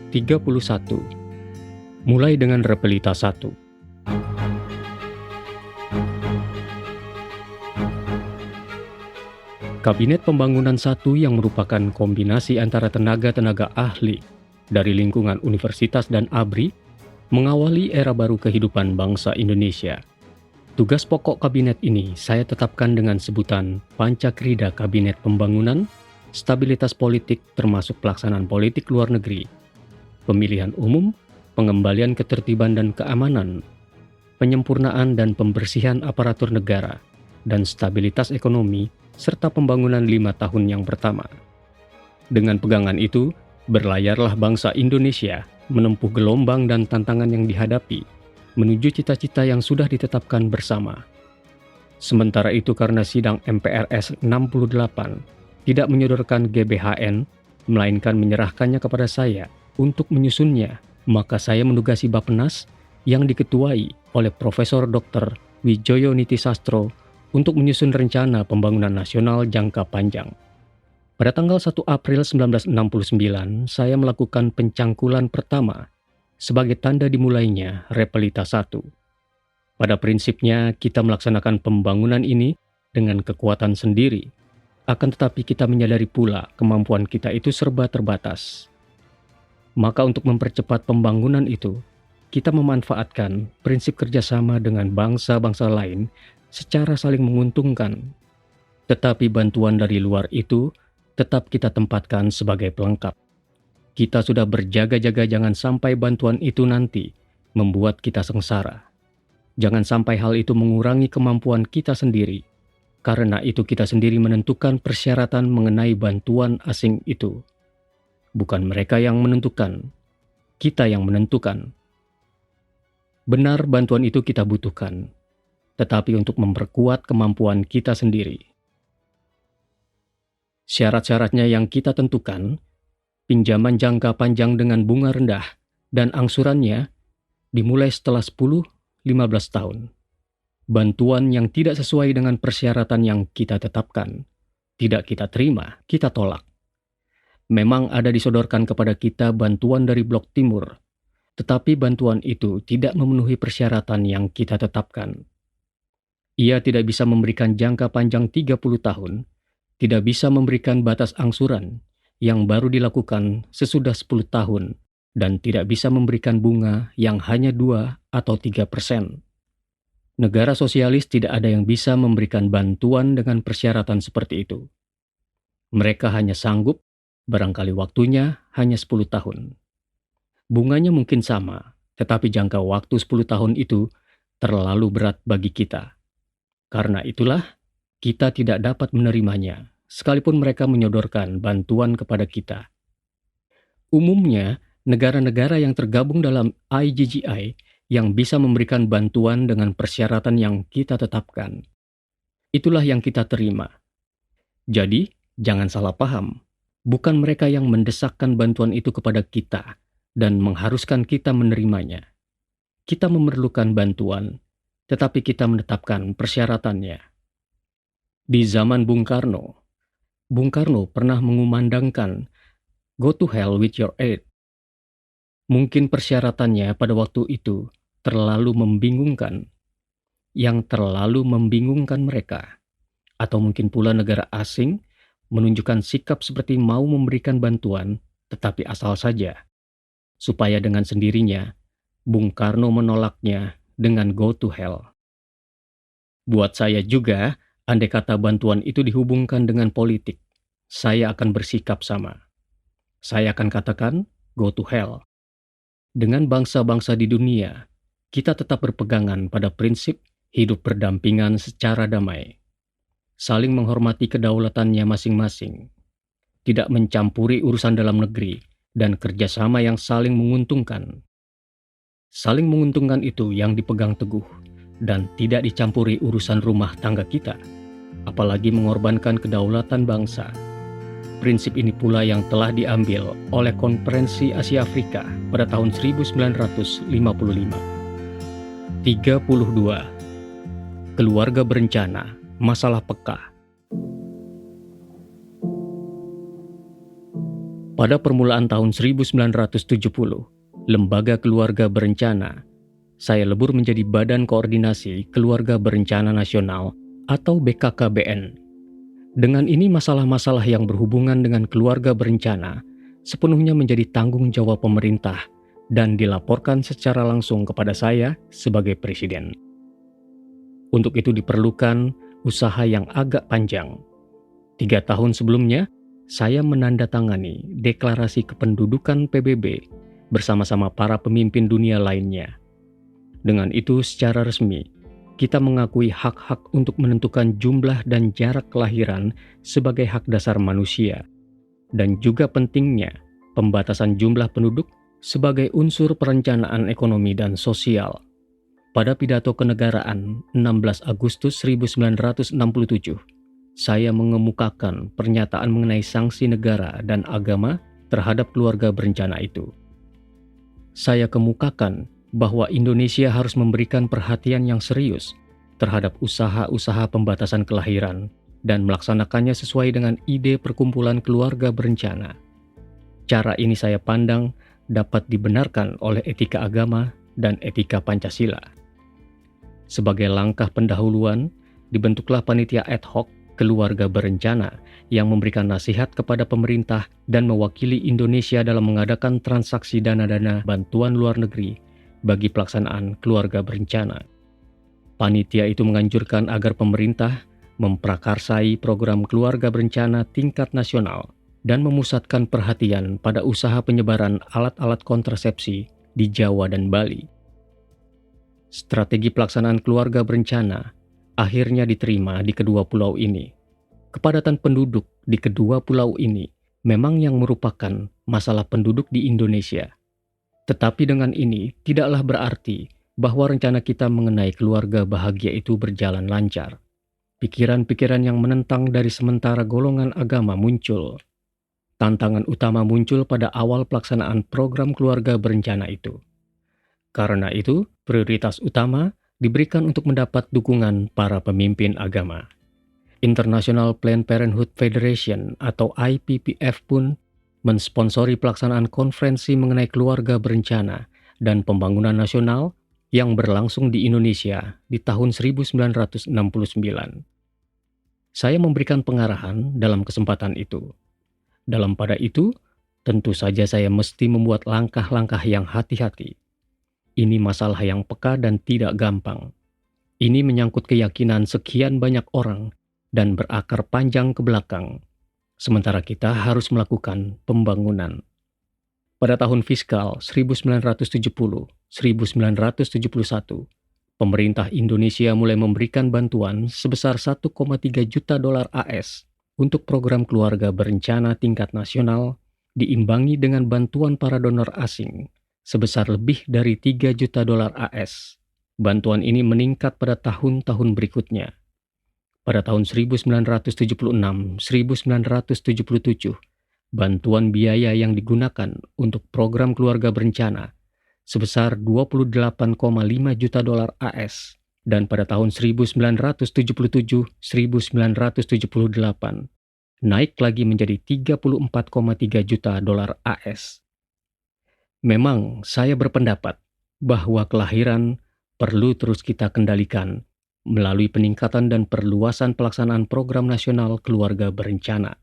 31. Mulai dengan Repelita 1. Kabinet Pembangunan 1 yang merupakan kombinasi antara tenaga-tenaga ahli dari lingkungan universitas dan ABRI mengawali era baru kehidupan bangsa Indonesia. Tugas pokok kabinet ini saya tetapkan dengan sebutan Pancakrida Kabinet Pembangunan, stabilitas politik termasuk pelaksanaan politik luar negeri, pemilihan umum, pengembalian ketertiban dan keamanan, penyempurnaan dan pembersihan aparatur negara, dan stabilitas ekonomi, serta pembangunan 5 tahun yang pertama. Dengan pegangan itu, berlayarlah bangsa Indonesia menempuh gelombang dan tantangan yang dihadapi, menuju cita-cita yang sudah ditetapkan bersama. Sementara itu karena sidang MPRS 68 tidak menyodorkan GBHN, melainkan menyerahkannya kepada saya untuk menyusunnya, maka saya menugasi Bappenas yang diketuai oleh Profesor Dr. Wijoyo Nitisastro untuk menyusun rencana pembangunan nasional jangka panjang. Pada tanggal 1 April 1969, saya melakukan pencangkulan pertama sebagai tanda dimulainya Repelita 1. Pada prinsipnya, kita melaksanakan pembangunan ini dengan kekuatan sendiri, akan tetapi kita menyadari pula kemampuan kita itu serba terbatas. Maka untuk mempercepat pembangunan itu, kita memanfaatkan prinsip kerjasama dengan bangsa-bangsa lain secara saling menguntungkan. Tetapi bantuan dari luar itu tetap kita tempatkan sebagai pelengkap. Kita sudah berjaga-jaga jangan sampai bantuan itu nanti membuat kita sengsara. Jangan sampai hal itu mengurangi kemampuan kita sendiri. Karena itu kita sendiri menentukan persyaratan mengenai bantuan asing itu. Bukan mereka yang menentukan, kita yang menentukan. Benar bantuan itu kita butuhkan, tetapi untuk memperkuat kemampuan kita sendiri. Syarat-syaratnya yang kita tentukan, pinjaman jangka panjang dengan bunga rendah dan angsurannya dimulai setelah 10-15 tahun. Bantuan yang tidak sesuai dengan persyaratan yang kita tetapkan, tidak kita terima, kita tolak. Memang ada disodorkan kepada kita bantuan dari Blok Timur, tetapi bantuan itu tidak memenuhi persyaratan yang kita tetapkan. Ia tidak bisa memberikan jangka panjang 30 tahun, tidak bisa memberikan batas angsuran yang baru dilakukan sesudah 10 tahun, dan tidak bisa memberikan bunga yang hanya 2 atau 3%. Negara sosialis tidak ada yang bisa memberikan bantuan dengan persyaratan seperti itu. Mereka hanya sanggup, barangkali waktunya hanya 10 tahun. Bunganya mungkin sama, tetapi jangka waktu 10 tahun itu terlalu berat bagi kita. Karena itulah, kita tidak dapat menerimanya, sekalipun mereka menyodorkan bantuan kepada kita. Umumnya, negara-negara yang tergabung dalam IGGI yang bisa memberikan bantuan dengan persyaratan yang kita tetapkan. Itulah yang kita terima. Jadi, jangan salah paham. Bukan mereka yang mendesakkan bantuan itu kepada kita dan mengharuskan kita menerimanya. Kita memerlukan bantuan, tetapi kita menetapkan persyaratannya. Di zaman Bung Karno pernah mengumandangkan "Go to hell with your aid". Mungkin persyaratannya pada waktu itu terlalu membingungkan, yang terlalu membingungkan mereka. Atau mungkin pula negara asing menunjukkan sikap seperti mau memberikan bantuan, tetapi asal saja, supaya dengan sendirinya Bung Karno menolaknya dengan "go to hell". Buat saya juga, andai kata bantuan itu dihubungkan dengan politik, saya akan bersikap sama. Saya akan katakan "go to hell". Dengan bangsa-bangsa di dunia, kita tetap berpegangan pada prinsip hidup berdampingan secara damai. Saling menghormati kedaulatannya masing-masing. Tidak mencampuri urusan dalam negeri dan kerjasama yang saling menguntungkan. Saling menguntungkan itu yang dipegang teguh dan tidak dicampuri urusan rumah tangga kita, apalagi mengorbankan kedaulatan bangsa. Prinsip ini pula yang telah diambil oleh Konferensi Asia Afrika pada tahun 1955. 32. Keluarga berencana, masalah peka. Pada permulaan tahun 1970, Lembaga Keluarga Berencana, saya lebur menjadi Badan Koordinasi Keluarga Berencana Nasional atau BKKBN. Dengan ini masalah-masalah yang berhubungan dengan keluarga berencana sepenuhnya menjadi tanggung jawab pemerintah dan dilaporkan secara langsung kepada saya sebagai Presiden. Untuk itu diperlukan usaha yang agak panjang. 3 tahun sebelumnya, saya menandatangani deklarasi kependudukan PBB bersama-sama para pemimpin dunia lainnya. Dengan itu secara resmi, kita mengakui hak-hak untuk menentukan jumlah dan jarak kelahiran sebagai hak dasar manusia, dan juga pentingnya pembatasan jumlah penduduk sebagai unsur perencanaan ekonomi dan sosial. Pada pidato kenegaraan 16 Agustus 1967, saya mengemukakan pernyataan mengenai sanksi negara dan agama terhadap keluarga berencana itu. Saya kemukakan bahwa Indonesia harus memberikan perhatian yang serius terhadap usaha-usaha pembatasan kelahiran dan melaksanakannya sesuai dengan ide perkumpulan keluarga berencana. Cara ini saya pandang dapat dibenarkan oleh etika agama dan etika Pancasila. Sebagai langkah pendahuluan, dibentuklah panitia ad hoc keluarga berencana yang memberikan nasihat kepada pemerintah dan mewakili Indonesia dalam mengadakan transaksi dana-dana bantuan luar negeri bagi pelaksanaan keluarga berencana. Panitia itu menganjurkan agar pemerintah memprakarsai program keluarga berencana tingkat nasional dan memusatkan perhatian pada usaha penyebaran alat-alat kontrasepsi di Jawa dan Bali. Strategi pelaksanaan keluarga berencana akhirnya diterima di kedua pulau ini. Kepadatan penduduk di kedua pulau ini memang yang merupakan masalah penduduk di Indonesia. Tetapi dengan ini tidaklah berarti bahwa rencana kita mengenai keluarga bahagia itu berjalan lancar. Pikiran-pikiran yang menentang dari sementara golongan agama muncul. Tantangan utama muncul pada awal pelaksanaan program keluarga berencana itu. Karena itu, prioritas utama diberikan untuk mendapat dukungan para pemimpin agama. International Planned Parenthood Federation atau IPPF pun mensponsori pelaksanaan konferensi mengenai keluarga berencana dan pembangunan nasional yang berlangsung di Indonesia di tahun 1969. Saya memberikan pengarahan dalam kesempatan itu. Dalam pada itu, tentu saja saya mesti membuat langkah-langkah yang hati-hati. Ini masalah yang peka dan tidak gampang. Ini menyangkut keyakinan sekian banyak orang dan berakar panjang ke belakang. Sementara kita harus melakukan pembangunan. Pada tahun fiskal 1970-1971, pemerintah Indonesia mulai memberikan bantuan sebesar 1,3 juta dolar AS untuk program keluarga berencana tingkat nasional, diimbangi dengan bantuan para donor asing sebesar lebih dari 3 juta dolar AS. Bantuan ini meningkat pada tahun-tahun berikutnya. Pada tahun 1976-1977, bantuan biaya yang digunakan untuk program keluarga berencana sebesar 28,5 juta dolar AS, dan pada tahun 1977-1978 naik lagi menjadi 34,3 juta dolar AS. Memang saya berpendapat bahwa kelahiran perlu terus kita kendalikan melalui peningkatan dan perluasan pelaksanaan program nasional keluarga berencana.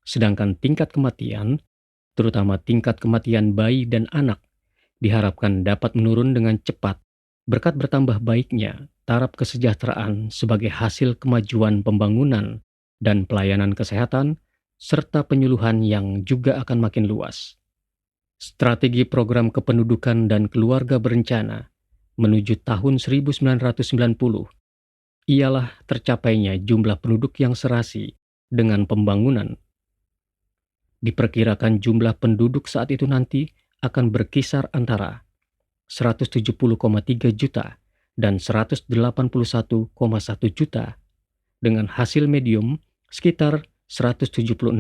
Sedangkan tingkat kematian, terutama tingkat kematian bayi dan anak, diharapkan dapat menurun dengan cepat berkat bertambah baiknya taraf kesejahteraan sebagai hasil kemajuan pembangunan dan pelayanan kesehatan, serta penyuluhan yang juga akan makin luas. Strategi program kependudukan dan keluarga berencana menuju tahun 1990 ialah tercapainya jumlah penduduk yang serasi dengan pembangunan. Diperkirakan jumlah penduduk saat itu nanti akan berkisar antara 170,3 juta dan 181,1 juta, dengan hasil medium sekitar 176,6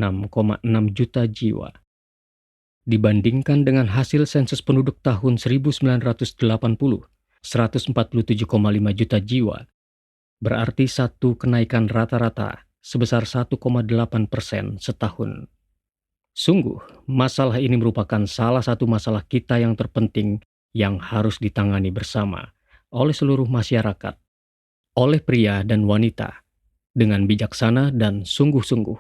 juta jiwa. Dibandingkan dengan hasil sensus penduduk tahun 1980, 147,5 juta jiwa, berarti satu kenaikan rata-rata sebesar 1,8% setahun. Sungguh, masalah ini merupakan salah satu masalah kita yang terpenting yang harus ditangani bersama oleh seluruh masyarakat, oleh pria dan wanita, dengan bijaksana dan sungguh-sungguh.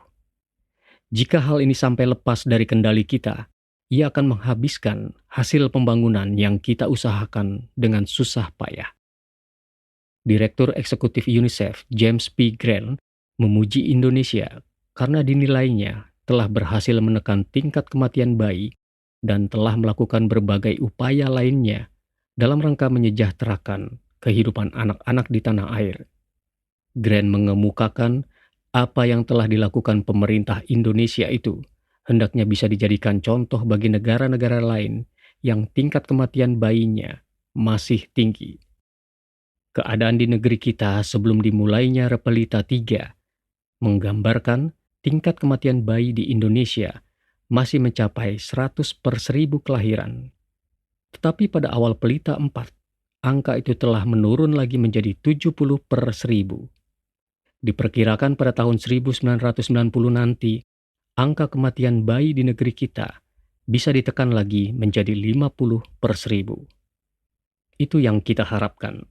Jika hal ini sampai lepas dari kendali kita, ia akan menghabiskan hasil pembangunan yang kita usahakan dengan susah payah. Direktur Eksekutif UNICEF, James P. Grant, memuji Indonesia karena dinilainya telah berhasil menekan tingkat kematian bayi dan telah melakukan berbagai upaya lainnya dalam rangka menyejahterakan kehidupan anak-anak di tanah air. Grant mengemukakan apa yang telah dilakukan pemerintah Indonesia itu hendaknya bisa dijadikan contoh bagi negara-negara lain yang tingkat kematian bayinya masih tinggi. Keadaan di negeri kita sebelum dimulainya Repelita 3 menggambarkan tingkat kematian bayi di Indonesia masih mencapai 100 per 1000 kelahiran. Tetapi pada awal Pelita 4, angka itu telah menurun lagi menjadi 70 per 1000. Diperkirakan pada tahun 1990 nanti, angka kematian bayi di negeri kita bisa ditekan lagi menjadi 50 per 1000. Itu yang kita harapkan.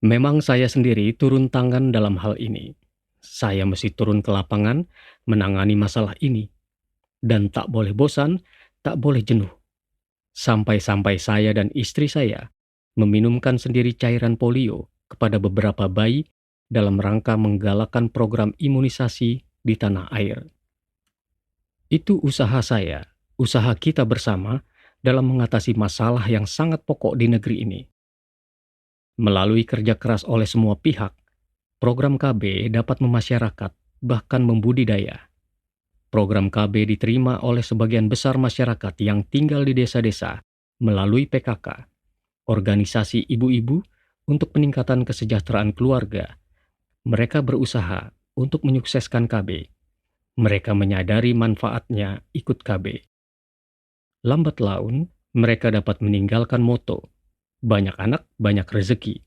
Memang saya sendiri turun tangan dalam hal ini. Saya mesti turun ke lapangan menangani masalah ini. Dan tak boleh bosan, tak boleh jenuh. Sampai-sampai saya dan istri saya meminumkan sendiri cairan polio kepada beberapa bayi dalam rangka menggalakkan program imunisasi di tanah air. Itu usaha saya, usaha kita bersama dalam mengatasi masalah yang sangat pokok di negeri ini. Melalui kerja keras oleh semua pihak, program KB dapat memasyarakat, bahkan membudidaya. Program KB diterima oleh sebagian besar masyarakat yang tinggal di desa-desa melalui PKK, organisasi ibu-ibu untuk peningkatan kesejahteraan keluarga. Mereka berusaha untuk menyukseskan KB. Mereka menyadari manfaatnya ikut KB. Lambat laun, mereka dapat meninggalkan moto banyak anak, banyak rezeki,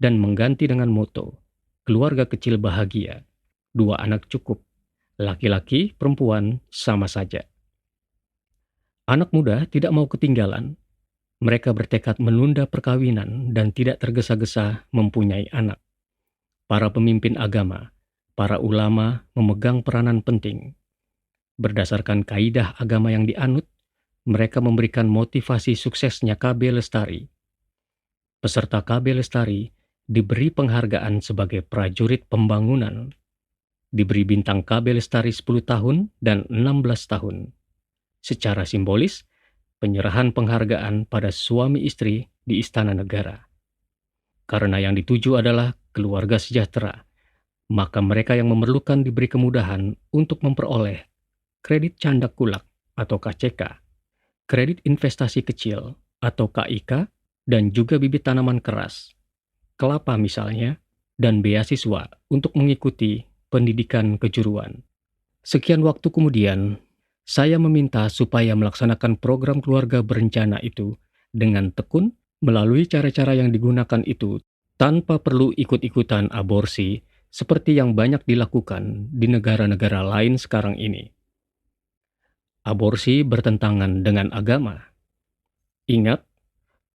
dan mengganti dengan moto, keluarga kecil bahagia, 2 anak cukup, laki-laki, perempuan, sama saja. Anak muda tidak mau ketinggalan, mereka bertekad menunda perkawinan dan tidak tergesa-gesa mempunyai anak. Para pemimpin agama, para ulama memegang peranan penting. Berdasarkan kaidah agama yang dianut, mereka memberikan motivasi suksesnya KB Lestari. Peserta KB Lestari diberi penghargaan sebagai prajurit pembangunan, diberi bintang KB Lestari 10 tahun dan 16 tahun. Secara simbolis, penyerahan penghargaan pada suami istri di Istana Negara. Karena yang dituju adalah keluarga sejahtera, maka mereka yang memerlukan diberi kemudahan untuk memperoleh kredit candak kulak atau KCK, kredit investasi kecil atau KIK, dan juga bibit tanaman keras, kelapa misalnya, dan beasiswa untuk mengikuti pendidikan kejuruan. Sekian waktu kemudian, saya meminta supaya melaksanakan program keluarga berencana itu dengan tekun melalui cara-cara yang digunakan itu tanpa perlu ikut-ikutan aborsi seperti yang banyak dilakukan di negara-negara lain sekarang ini. Aborsi bertentangan dengan agama. Ingat,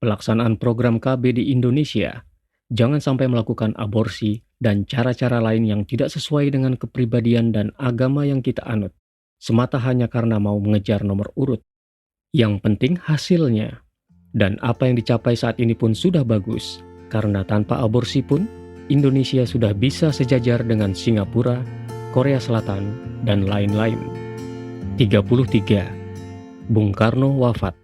pelaksanaan program KB di Indonesia, jangan sampai melakukan aborsi dan cara-cara lain yang tidak sesuai dengan kepribadian dan agama yang kita anut, semata hanya karena mau mengejar nomor urut. Yang penting hasilnya, dan apa yang dicapai saat ini pun sudah bagus, karena tanpa aborsi pun, Indonesia sudah bisa sejajar dengan Singapura, Korea Selatan, dan lain-lain. 33. Bung Karno wafat.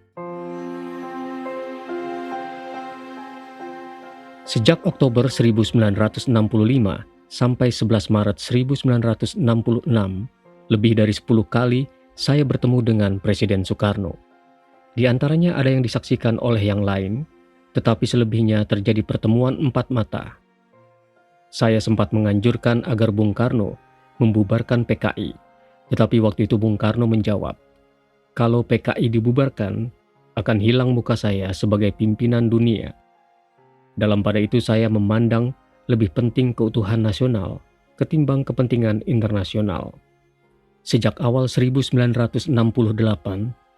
Sejak Oktober 1965 sampai 11 Maret 1966, lebih dari 10 kali saya bertemu dengan Presiden Soekarno. Di antaranya ada yang disaksikan oleh yang lain, tetapi selebihnya terjadi pertemuan 4 mata. Saya sempat menganjurkan agar Bung Karno membubarkan PKI, tetapi waktu itu Bung Karno menjawab, kalau PKI dibubarkan, akan hilang muka saya sebagai pimpinan dunia. Dalam pada itu saya memandang lebih penting keutuhan nasional ketimbang kepentingan internasional. Sejak awal 1968,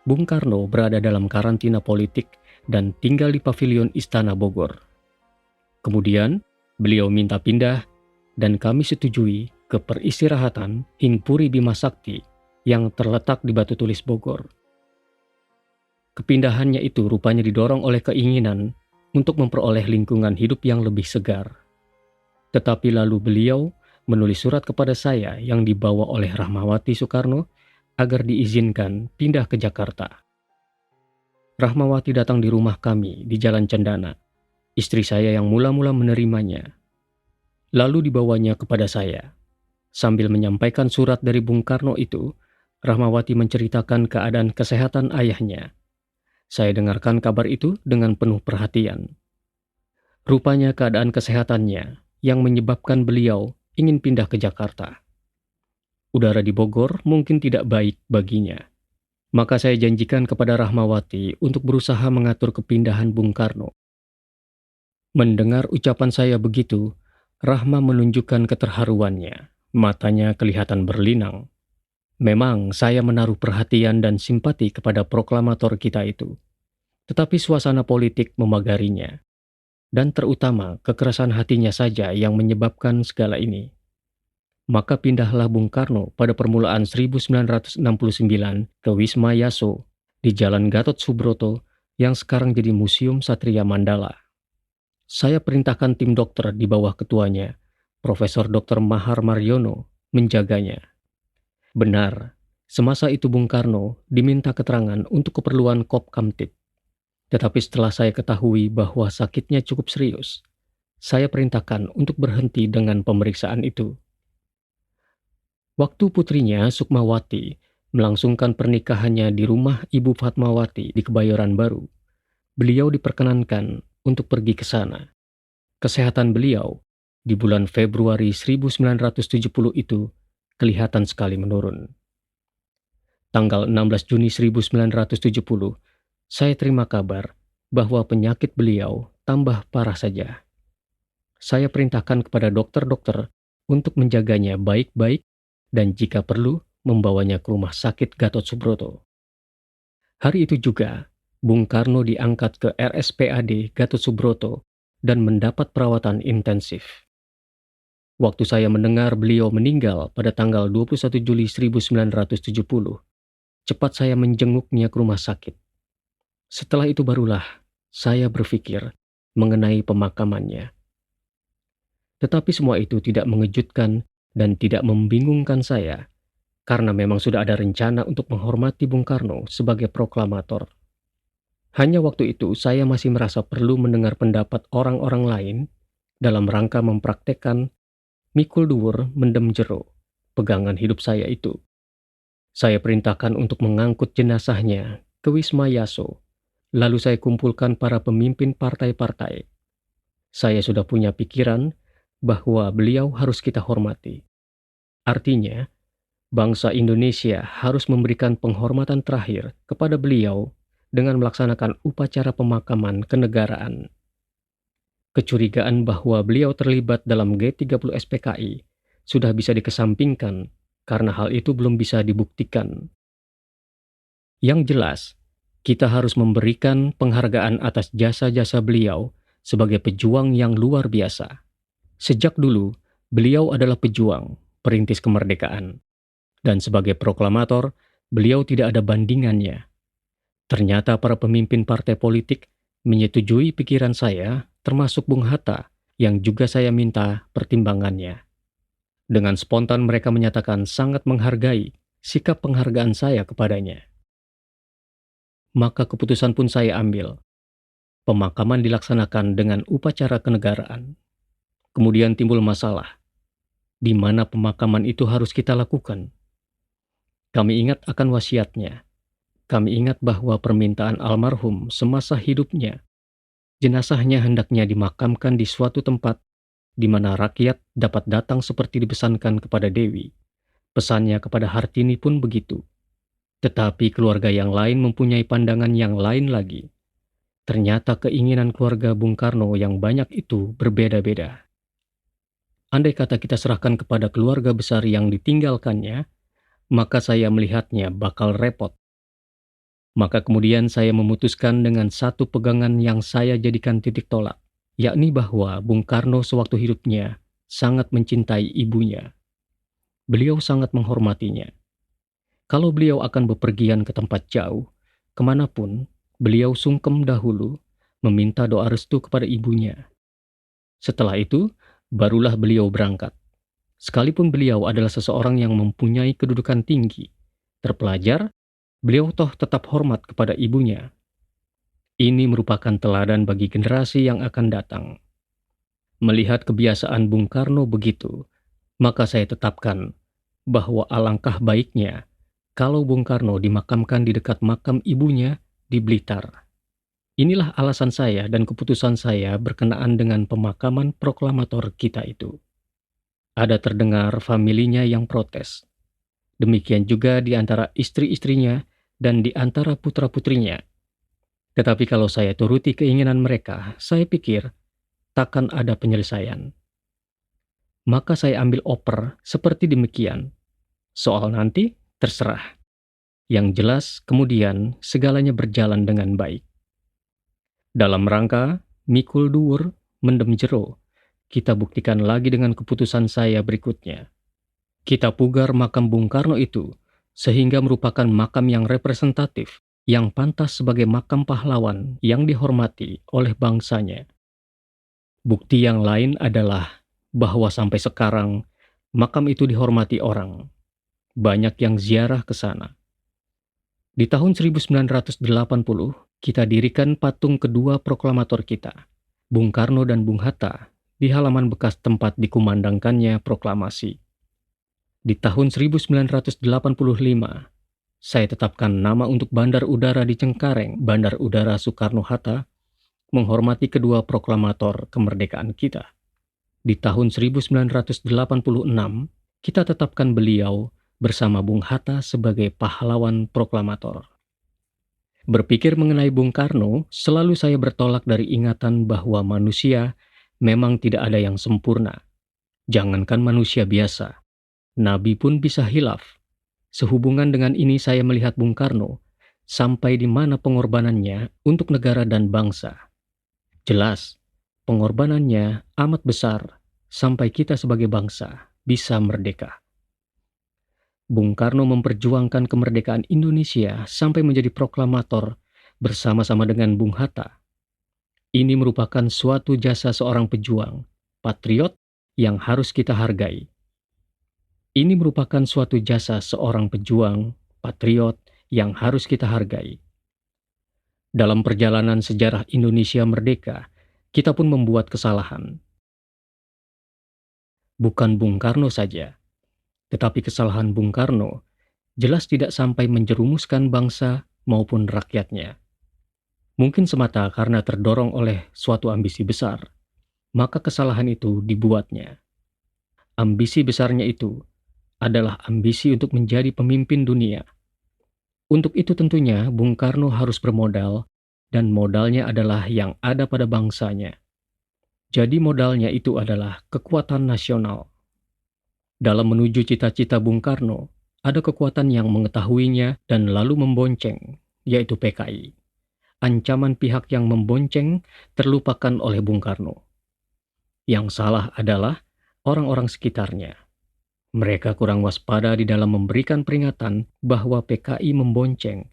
Bung Karno berada dalam karantina politik dan tinggal di pavilion Istana Bogor. Kemudian, beliau minta pindah dan kami setujui ke peristirahatan Hingpuri Bima Sakti yang terletak di Batu Tulis Bogor. Kepindahannya itu rupanya didorong oleh keinginan untuk memperoleh lingkungan hidup yang lebih segar. Tetapi lalu beliau menulis surat kepada saya yang dibawa oleh Rahmawati Soekarno agar diizinkan pindah ke Jakarta. Rahmawati datang di rumah kami di Jalan Cendana. Istri saya yang mula-mula menerimanya. Lalu dibawanya kepada saya. Sambil menyampaikan surat dari Bung Karno itu, Rahmawati menceritakan keadaan kesehatan ayahnya. Saya dengarkan kabar itu dengan penuh perhatian. Rupanya keadaan kesehatannya yang menyebabkan beliau ingin pindah ke Jakarta. Udara di Bogor mungkin tidak baik baginya. Maka saya janjikan kepada Rahmawati untuk berusaha mengatur kepindahan Bung Karno. Mendengar ucapan saya begitu, Rahma menunjukkan keterharuannya. Matanya kelihatan berlinang. Memang saya menaruh perhatian dan simpati kepada proklamator kita itu. Tetapi suasana politik memagarinya. Dan terutama kekerasan hatinya saja yang menyebabkan segala ini. Maka pindahlah Bung Karno pada permulaan 1969 ke Wisma Yaso di Jalan Gatot Subroto yang sekarang jadi Museum Satria Mandala. Saya perintahkan tim dokter di bawah ketuanya, Profesor Dr. Mahar Mariono, menjaganya. Benar, semasa itu Bung Karno diminta keterangan untuk keperluan Kop Kamtib. Tetapi setelah saya ketahui bahwa sakitnya cukup serius, saya perintahkan untuk berhenti dengan pemeriksaan itu. Waktu putrinya, Sukmawati, melangsungkan pernikahannya di rumah Ibu Fatmawati di Kebayoran Baru, beliau diperkenankan untuk pergi ke sana. Kesehatan beliau di bulan Februari 1970 itu kelihatan sekali menurun. Tanggal 16 Juni 1970, saya terima kabar bahwa penyakit beliau tambah parah saja. Saya perintahkan kepada dokter-dokter untuk menjaganya baik-baik dan jika perlu membawanya ke rumah sakit Gatot Subroto. Hari itu juga, Bung Karno diangkat ke RSPAD Gatot Subroto dan mendapat perawatan intensif. Waktu saya mendengar beliau meninggal pada tanggal 21 Juli 1970, cepat saya menjenguknya ke rumah sakit. Setelah itu barulah saya berpikir mengenai pemakamannya. Tetapi semua itu tidak mengejutkan dan tidak membingungkan saya, karena memang sudah ada rencana untuk menghormati Bung Karno sebagai proklamator. Hanya waktu itu saya masih merasa perlu mendengar pendapat orang-orang lain dalam rangka mempraktekkan mikul dhuwur mendem jero, pegangan hidup saya itu. Saya perintahkan untuk mengangkut jenazahnya ke Wisma Yaso. Lalu saya kumpulkan para pemimpin partai-partai. Saya sudah punya pikiran bahwa beliau harus kita hormati. Artinya, bangsa Indonesia harus memberikan penghormatan terakhir kepada beliau dengan melaksanakan upacara pemakaman kenegaraan. Kecurigaan bahwa beliau terlibat dalam G30 SPKI sudah bisa dikesampingkan karena hal itu belum bisa dibuktikan. Yang jelas, kita harus memberikan penghargaan atas jasa-jasa beliau sebagai pejuang yang luar biasa. Sejak dulu, beliau adalah pejuang, perintis kemerdekaan. Dan sebagai proklamator, beliau tidak ada bandingannya. Ternyata para pemimpin partai politik menyetujui pikiran saya, termasuk Bung Hatta, yang juga saya minta pertimbangannya. Dengan spontan mereka menyatakan sangat menghargai sikap penghargaan saya kepadanya. Maka keputusan pun saya ambil. Pemakaman dilaksanakan dengan upacara kenegaraan. Kemudian timbul masalah. Di mana pemakaman itu harus kita lakukan? Kami ingat akan wasiatnya. Kami ingat bahwa permintaan almarhum semasa hidupnya, jenazahnya hendaknya dimakamkan di suatu tempat di mana rakyat dapat datang seperti dipesankan kepada Dewi. Pesannya kepada Hartini pun begitu. Tetapi keluarga yang lain mempunyai pandangan yang lain lagi. Ternyata keinginan keluarga Bung Karno yang banyak itu berbeda-beda. Andai kata kita serahkan kepada keluarga besar yang ditinggalkannya, maka saya melihatnya bakal repot. Maka kemudian saya memutuskan dengan satu pegangan yang saya jadikan titik tolak, yakni bahwa Bung Karno sewaktu hidupnya sangat mencintai ibunya. Beliau sangat menghormatinya. Kalau beliau akan bepergian ke tempat jauh, kemanapun, beliau sungkem dahulu meminta doa restu kepada ibunya. Setelah itu, barulah beliau berangkat. Sekalipun beliau adalah seseorang yang mempunyai kedudukan tinggi, terpelajar, beliau toh tetap hormat kepada ibunya. Ini merupakan teladan bagi generasi yang akan datang. Melihat kebiasaan Bung Karno begitu, maka saya tetapkan bahwa alangkah baiknya kalau Bung Karno dimakamkan di dekat makam ibunya di Blitar. Inilah alasan saya dan keputusan saya berkenaan dengan pemakaman proklamator kita itu. Ada terdengar familinya yang protes. Demikian juga di antara istri-istrinya dan di antara putra-putrinya. Tetapi kalau saya turuti keinginan mereka, saya pikir takkan ada penyelesaian. Maka saya ambil oper seperti demikian. Soal nanti, terserah. Yang jelas, kemudian segalanya berjalan dengan baik. Dalam rangka mikul dhuwur mendem jero, kita buktikan lagi dengan keputusan saya berikutnya. Kita pugar makam Bung Karno itu, sehingga merupakan makam yang representatif, yang pantas sebagai makam pahlawan yang dihormati oleh bangsanya. Bukti yang lain adalah bahwa sampai sekarang, makam itu dihormati orang. Banyak yang ziarah ke sana. Di tahun 1980, kita dirikan patung kedua proklamator kita, Bung Karno dan Bung Hatta, di halaman bekas tempat dikumandangkannya proklamasi. Di tahun 1985, saya tetapkan nama untuk Bandar Udara di Cengkareng, Bandar Udara Soekarno-Hatta, menghormati kedua proklamator kemerdekaan kita. Di tahun 1986, kita tetapkan beliau bersama Bung Hatta sebagai pahlawan proklamator. Berpikir mengenai Bung Karno, selalu saya bertolak dari ingatan bahwa manusia memang tidak ada yang sempurna. Jangankan manusia biasa, nabi pun bisa hilaf. Sehubungan dengan ini saya melihat Bung Karno sampai di mana pengorbanannya untuk negara dan bangsa. Jelas, pengorbanannya amat besar sampai kita sebagai bangsa bisa merdeka. Bung Karno memperjuangkan kemerdekaan Indonesia sampai menjadi proklamator bersama-sama dengan Bung Hatta. Ini merupakan suatu jasa seorang pejuang, patriot yang harus kita hargai. Ini merupakan suatu jasa seorang pejuang, patriot yang harus kita hargai. Dalam perjalanan sejarah Indonesia merdeka, kita pun membuat kesalahan. Bukan Bung Karno saja, tetapi kesalahan Bung Karno jelas tidak sampai menjerumuskan bangsa maupun rakyatnya. Mungkin semata karena terdorong oleh suatu ambisi besar, maka kesalahan itu dibuatnya. Ambisi besarnya itu adalah ambisi untuk menjadi pemimpin dunia. Untuk itu tentunya Bung Karno harus bermodal, dan modalnya adalah yang ada pada bangsanya. Jadi modalnya itu adalah kekuatan nasional. Dalam menuju cita-cita Bung Karno, ada kekuatan yang mengetahuinya dan lalu membonceng, yaitu PKI. Ancaman pihak yang membonceng terlupakan oleh Bung Karno. Yang salah adalah orang-orang sekitarnya. Mereka kurang waspada di dalam memberikan peringatan bahwa PKI membonceng,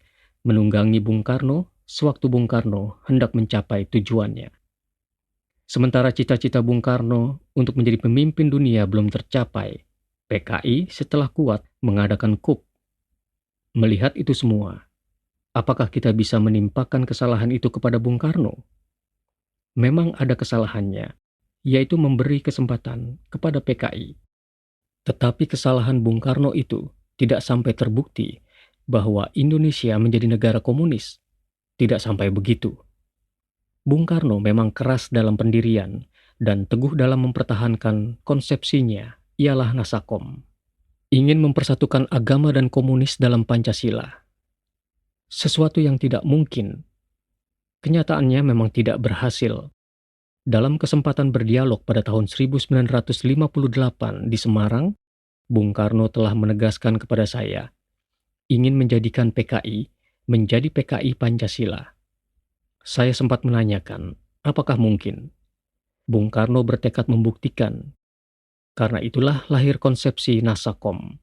menunggangi Bung Karno sewaktu Bung Karno hendak mencapai tujuannya. Sementara cita-cita Bung Karno untuk menjadi pemimpin dunia belum tercapai, PKI setelah kuat mengadakan kup. Melihat itu semua, apakah kita bisa menimpakan kesalahan itu kepada Bung Karno? Memang ada kesalahannya, yaitu memberi kesempatan kepada PKI. Tetapi kesalahan Bung Karno itu tidak sampai terbukti bahwa Indonesia menjadi negara komunis. Tidak sampai begitu. Bung Karno memang keras dalam pendirian dan teguh dalam mempertahankan konsepsinya, ialah Nasakom. Ingin mempersatukan agama dan komunis dalam Pancasila. Sesuatu yang tidak mungkin. Kenyataannya memang tidak berhasil. Dalam kesempatan berdialog pada tahun 1958 di Semarang, Bung Karno telah menegaskan kepada saya ingin menjadikan PKI menjadi PKI Pancasila. Saya sempat menanyakan, apakah mungkin? Bung Karno bertekad membuktikan. Karena itulah lahir konsepsi Nasakom.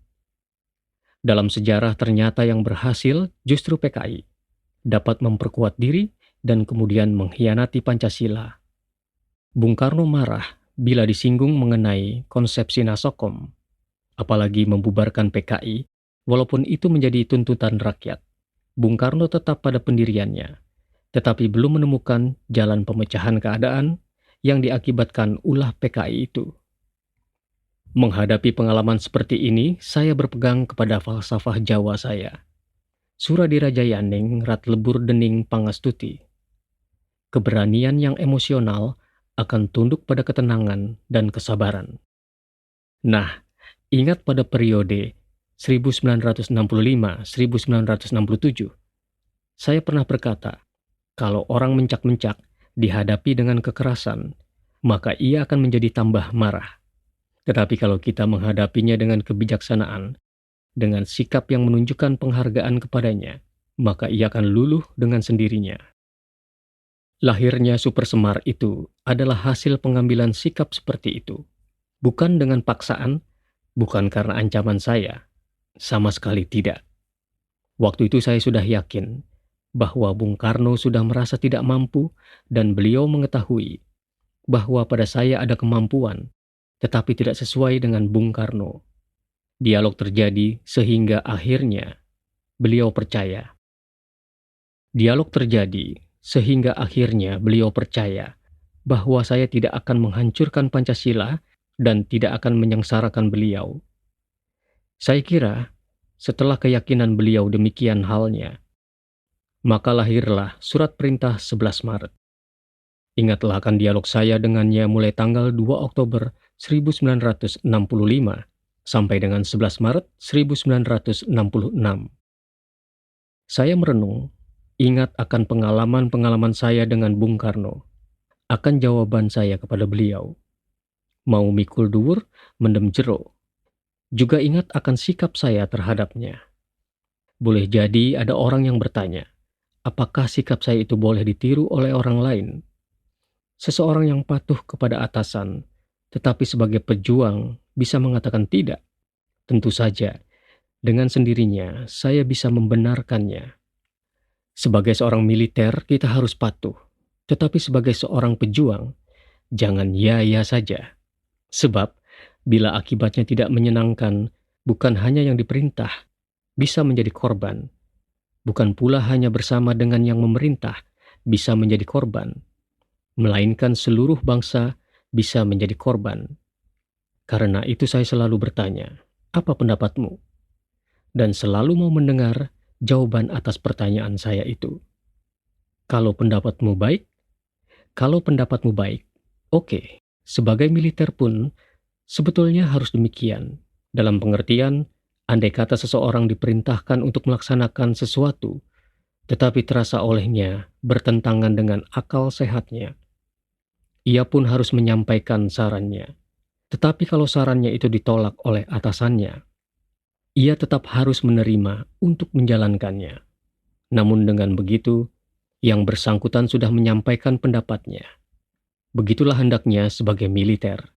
Dalam sejarah ternyata yang berhasil justru PKI dapat memperkuat diri dan kemudian mengkhianati Pancasila. Bung Karno marah bila disinggung mengenai konsepsi Nasakom, apalagi membubarkan PKI, walaupun itu menjadi tuntutan rakyat. Bung Karno tetap pada pendiriannya, tetapi belum menemukan jalan pemecahan keadaan yang diakibatkan ulah PKI itu. Menghadapi pengalaman seperti ini, saya berpegang kepada falsafah Jawa saya. Suradiraja Yaning rat lebur dening pangastuti. Keberanian yang emosional akan tunduk pada ketenangan dan kesabaran. Nah, ingat pada periode 1965-1967, saya pernah berkata, kalau orang mencak-mencak dihadapi dengan kekerasan, maka ia akan menjadi tambah marah. Tetapi kalau kita menghadapinya dengan kebijaksanaan, dengan sikap yang menunjukkan penghargaan kepadanya, maka ia akan luluh dengan sendirinya. Lahirnya Super Semar itu adalah hasil pengambilan sikap seperti itu. Bukan dengan paksaan, bukan karena ancaman saya. Sama sekali tidak. Waktu itu saya sudah yakin bahwa Bung Karno sudah merasa tidak mampu dan beliau mengetahui bahwa pada saya ada kemampuan, tetapi tidak sesuai dengan Bung Karno. Dialog terjadi sehingga akhirnya beliau percaya. Dialog terjadi sehingga akhirnya beliau percaya bahwa saya tidak akan menghancurkan Pancasila dan tidak akan menyengsarakan beliau. Saya kira setelah keyakinan beliau demikian halnya, maka lahirlah surat perintah 11 Maret. Ingatlah akan dialog saya dengannya mulai tanggal 2 Oktober 1965 sampai dengan 11 Maret 1966. Saya merenung, ingat akan pengalaman-pengalaman saya dengan Bung Karno, akan jawaban saya kepada beliau. Mau mikul dhuwur, mendem jero. Juga ingat akan sikap saya terhadapnya. Boleh jadi ada orang yang bertanya, apakah sikap saya itu boleh ditiru oleh orang lain? Seseorang yang patuh kepada atasan, tetapi sebagai pejuang bisa mengatakan tidak. Tentu saja, dengan sendirinya saya bisa membenarkannya. Sebagai seorang militer, kita harus patuh. Tetapi sebagai seorang pejuang, jangan ya-ya saja. Sebab, bila akibatnya tidak menyenangkan, bukan hanya yang diperintah, bisa menjadi korban. Bukan pula hanya bersama dengan yang memerintah, bisa menjadi korban. Melainkan seluruh bangsa bisa menjadi korban. Karena itu saya selalu bertanya, apa pendapatmu? Dan selalu mau mendengar jawaban atas pertanyaan saya itu. Kalau pendapatmu baik, oke. Sebagai militer pun, sebetulnya harus demikian. Dalam pengertian, andai kata seseorang diperintahkan untuk melaksanakan sesuatu, tetapi terasa olehnya bertentangan dengan akal sehatnya, ia pun harus menyampaikan sarannya. Tetapi kalau sarannya itu ditolak oleh atasannya, ia tetap harus menerima untuk menjalankannya. Namun dengan begitu, yang bersangkutan sudah menyampaikan pendapatnya. Begitulah hendaknya sebagai militer.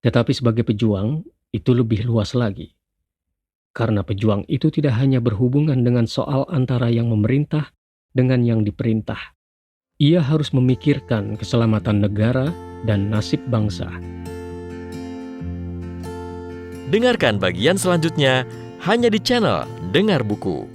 Tetapi sebagai pejuang, itu lebih luas lagi. Karena pejuang itu tidak hanya berhubungan dengan soal antara yang memerintah dengan yang diperintah. Ia harus memikirkan keselamatan negara dan nasib bangsa. Dengarkan bagian selanjutnya hanya di channel Dengar Buku.